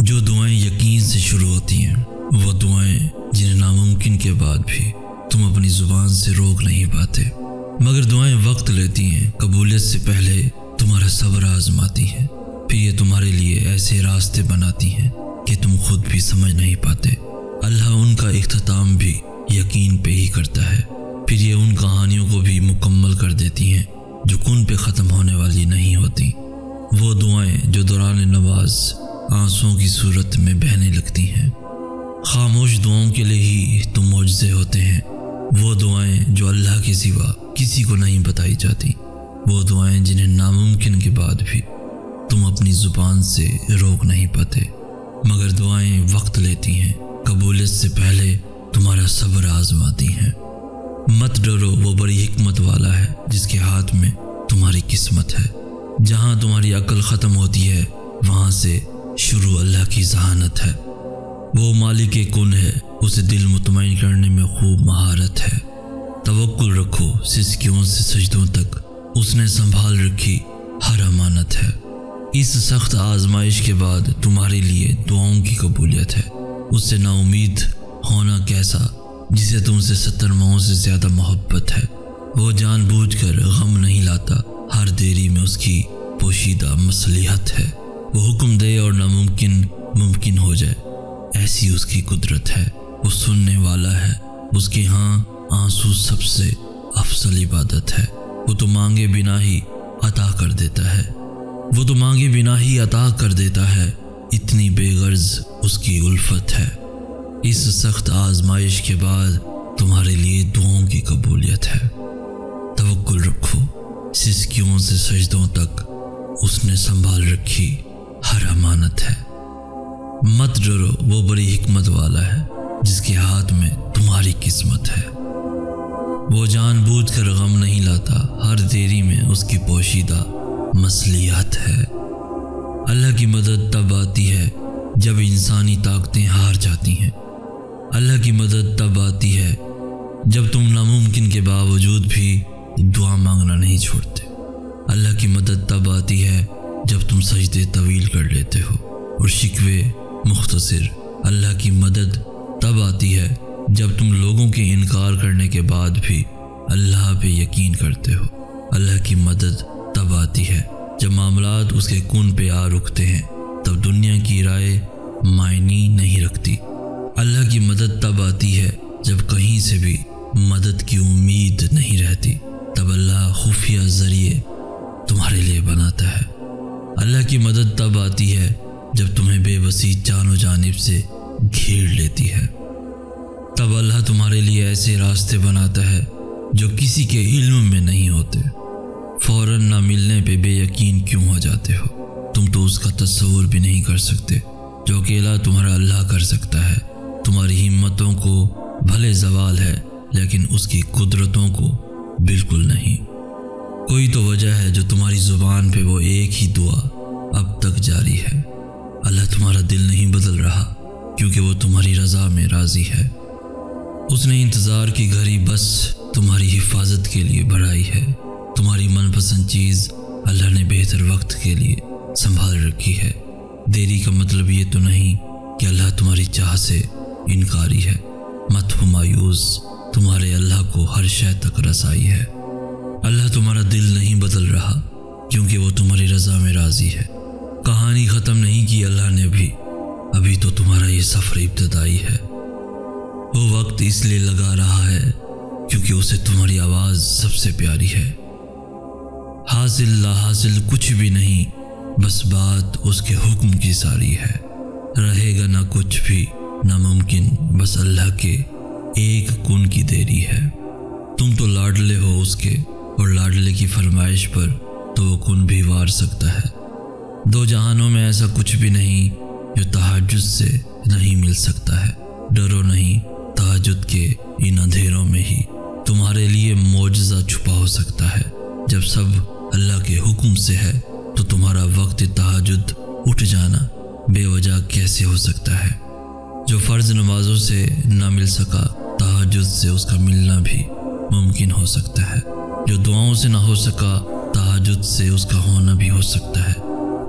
جو دعائیں یقین سے شروع ہوتی ہیں وہ دعائیں جنہیں ناممکن کے بعد بھی تم اپنی زبان سے روک نہیں پاتے، مگر دعائیں وقت لیتی ہیں، قبولیت سے پہلے تمہارا صبر آزماتی ہیں، پھر یہ تمہارے لیے ایسے راستے بناتی ہیں کہ تم خود بھی سمجھ نہیں پاتے۔ اللہ ان کا اختتام بھی یقین پہ ہی کرتا ہے، پھر یہ ان کہانیوں کو بھی مکمل کر دیتی ہیں جو کن پہ ختم ہونے والی نہیں ہوتی۔ وہ دعائیں جو دوران نماز آنسوؤں کی صورت میں بہنے لگتی ہیں، خاموش دعاؤں کے لیے ہی تم معجزے ہوتے ہیں۔ وہ دعائیں جو اللہ کے سوا کسی کو نہیں بتائی جاتی، وہ دعائیں جنہیں ناممکن کے بعد بھی تم اپنی زبان سے روک نہیں پاتے، مگر دعائیں وقت لیتی ہیں، قبولیت سے پہلے تمہارا صبر آزماتی ہیں۔ مت ڈرو، وہ بڑی حکمت والا ہے جس کے ہاتھ میں تمہاری قسمت ہے۔ جہاں تمہاری عقل ختم ہوتی ہے وہاں سے شروع اللہ کی ذہانت ہے۔ وہ مالک کن ہے، اسے دل مطمئن کرنے میں خوب مہارت ہے۔ توکل رکھو، سسکیوں سے سجدوں تک اس نے سنبھال رکھی ہر امانت ہے۔ اس سخت آزمائش کے بعد تمہارے لیے دعاؤں کی قبولیت ہے۔ اس سے نا امید ہونا کیسا جسے تم سے 70 ماہوں سے زیادہ محبت ہے۔ وہ جان بوجھ کر غم نہیں لاتا، ہر دیری میں اس کی پوشیدہ مصلحت ہے۔ وہ حکم دے اور ناممکن ممکن ہو جائے، ایسی اس کی قدرت ہے۔ وہ سننے والا ہے، اس کے ہاں آنسو سب سے افضل عبادت ہے۔ وہ تو مانگے بنا ہی عطا کر دیتا ہے، وہ تو مانگے بنا ہی عطا کر دیتا ہے، اتنی بے غرض اس کی الفت ہے۔ اس سخت آزمائش کے بعد تمہارے لیے دعاؤں کی قبولیت ہے۔ توکل رکھو، سسکیوں سے سجدوں تک اس نے سنبھال رکھی ہر امانت ہے۔ مت ڈرو، وہ بڑی حکمت والا ہے جس کے ہاتھ میں تمہاری قسمت ہے۔ وہ جان بوجھ کر غم نہیں لاتا، ہر دیری میں اس کی پوشیدہ مصلحت ہے۔ اللہ کی مدد تب آتی ہے جب انسانی طاقتیں ہار جاتی ہیں۔ اللہ کی مدد تب آتی ہے جب تم ناممکن کے باوجود بھی دعا مانگنا نہیں چھوڑتے۔ اللہ کی مدد تب آتی ہے جب تم سجدے طویل کر لیتے ہو اور شکوے مختصر۔ اللہ کی مدد تب آتی ہے جب تم لوگوں کے انکار کرنے کے بعد بھی اللہ پہ یقین کرتے ہو۔ اللہ کی مدد تب آتی ہے جب معاملات اس کے کن پہ آ رکتے ہیں، تب دنیا کی رائے معنی نہیں رکھتی۔ اللہ کی مدد تب آتی ہے جب کہیں سے بھی مدد کی امید نہیں رہتی، تب اللہ خفیہ ذریعے تمہارے لیے بناتا ہے۔ اللہ کی مدد تب آتی ہے جب تمہیں بے بسی جانوں جانب سے گھیر لیتی ہے، تب اللہ تمہارے لیے ایسے راستے بناتا ہے جو کسی کے علم میں نہیں ہوتے۔ فوراً نہ ملنے پہ بے یقین کیوں ہو جاتے ہو؟ تم تو اس کا تصور بھی نہیں کر سکتے جو اکیلا تمہارا اللہ کر سکتا ہے۔ تمہاری ہمتوں کو بھلے زوال ہے لیکن اس کی قدرتوں کو بالکل نہیں۔ کوئی تو وجہ ہے جو تمہاری زبان پہ وہ ایک ہی دعا اب تک جاری ہے۔ اللہ تمہارا دل نہیں بدل رہا کیونکہ وہ تمہاری رضا میں راضی ہے۔ اس نے انتظار کی گھڑی بس تمہاری حفاظت کے لیے بڑھائی ہے۔ تمہاری من پسند چیز اللہ نے بہتر وقت کے لیے سنبھال رکھی ہے۔ دیری کا مطلب یہ تو نہیں کہ اللہ تمہاری چاہ سے انکاری ہے۔ مت ہو مایوس، تمہارے اللہ کو ہر شے تک رسائی ہے۔ اللہ تمہارا دل نہیں بدل رہا کیونکہ وہ تمہاری رضا میں راضی ہے۔ کہانی ختم نہیں کی اللہ نے ابھی تو تمہارا یہ سفر ابتدائی ہے۔ وہ وقت اس لیے لگا رہا ہے کیونکہ اسے تمہاری آواز سب سے پیاری ہے۔ حاصل لا حاصل کچھ بھی نہیں، بس بات اس کے حکم کی ساری ہے۔ رہے گا نہ کچھ بھی ناممکن، بس اللہ کے ایک کن کی دیری ہے۔ تم تو لاڈلے ہو اس کے، اور لاڈلے کی فرمائش پر تو وہ کن بھی وار سکتا ہے۔ دو جہانوں میں ایسا کچھ بھی نہیں جو تہجد سے نہیں مل سکتا ہے۔ ڈرو نہیں، تہجد کے ان اندھیروں میں ہی تمہارے لیے معجزہ چھپا ہو سکتا ہے۔ جب سب اللہ کے حکم سے ہے تو تمہارا وقت تہجد اٹھ جانا بے وجہ کیسے ہو سکتا ہے؟ جو فرض نمازوں سے نہ مل سکا، تہجد سے اس کا ملنا بھی ممکن ہو سکتا ہے۔ جو دعاؤں سے نہ ہو سکا، تہجد سے اس کا ہونا بھی ہو سکتا ہے۔